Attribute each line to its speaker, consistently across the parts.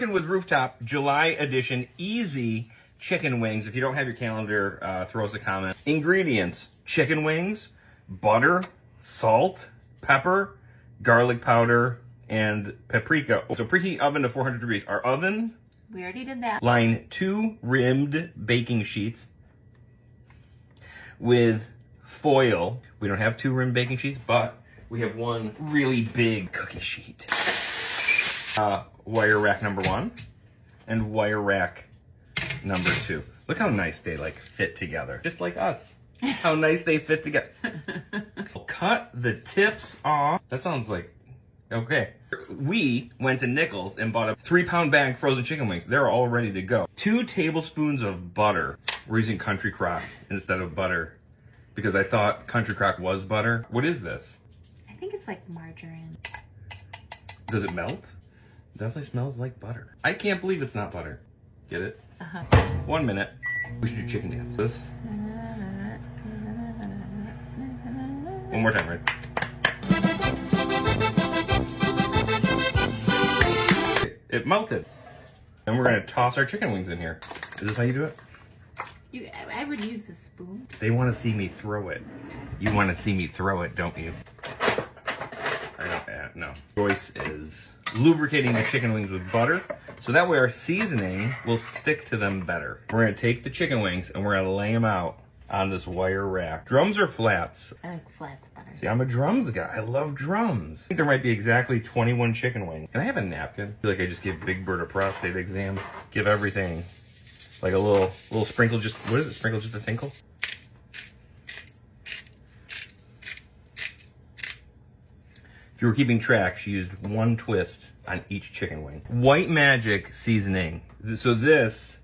Speaker 1: With Rooftop, July edition, easy chicken wings. If you don't have your calendar, throw us a comment. Ingredients: chicken wings, butter, salt, pepper, garlic powder, and paprika. So preheat oven to 400 degrees. Our oven,
Speaker 2: we already did that.
Speaker 1: Line 2 rimmed baking sheets with foil. We don't have 2 rimmed baking sheets, but we have 1 really big cookie sheet. Wire rack number 1 and wire rack number 2. Look how nice they fit together, just like us. How nice they fit together. Cut the tips off. That sounds like okay. We went to Nichols and bought a 3-pound bag frozen chicken wings. They're all ready to go. 2 tablespoons of butter. We're using Country Crock instead of butter because I thought Country Crock was butter. What is this?
Speaker 2: I think it's like margarine.
Speaker 1: Does it melt? Definitely smells like butter. I can't believe it's not butter. Get it? 1 minute. We should do chicken dance. This. One more time, right? It melted. And we're gonna toss our chicken wings in here. Is this how you do it?
Speaker 2: I would use a spoon.
Speaker 1: They want to see me throw it. You want to see me throw it, don't you? No. Choice is lubricating the chicken wings with butter, so that way our seasoning will stick to them better. We're gonna take the chicken wings and we're gonna lay them out on this wire rack. Drums or flats?
Speaker 2: I like flats better.
Speaker 1: See, I'm a drums guy. I love drums. I think there might be exactly 21 chicken wings. Can I have a napkin? I feel like I just give Big Bird a prostate exam. Give everything like a little sprinkle. Just what is it? Sprinkle just a tinkle. If you were keeping track, she used 1 twist on each chicken wing. White Magic seasoning. So this,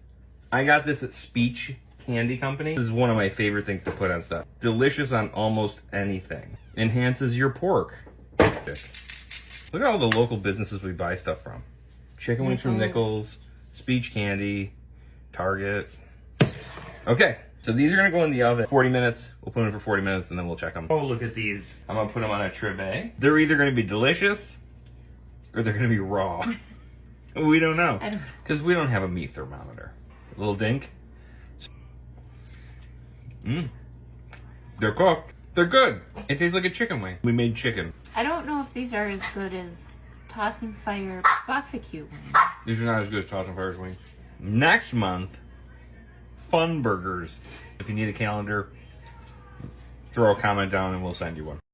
Speaker 1: I got this at Speech Candy Company. This is one of my favorite things to put on stuff. Delicious on almost anything. Enhances your pork. Look at all the local businesses we buy stuff from. Chicken wings from Nichols, Speech Candy, Target. Okay. So these are gonna go in the oven 40 minutes. We'll put them in for 40 minutes and then we'll check them. Oh, look at these. I'm gonna put them on a trivet. They're either gonna be delicious or they're gonna be raw. We don't know. Because we don't have a meat thermometer. A little dink. They're cooked. They're good. It tastes like a chicken wing. We made chicken.
Speaker 2: I don't know if these are as good as Toss and Fire barbecue wings.
Speaker 1: These are not as good as Toss and Fire's wings. Next month, Fun Burgers. If you need a calendar, throw a comment down and we'll send you one.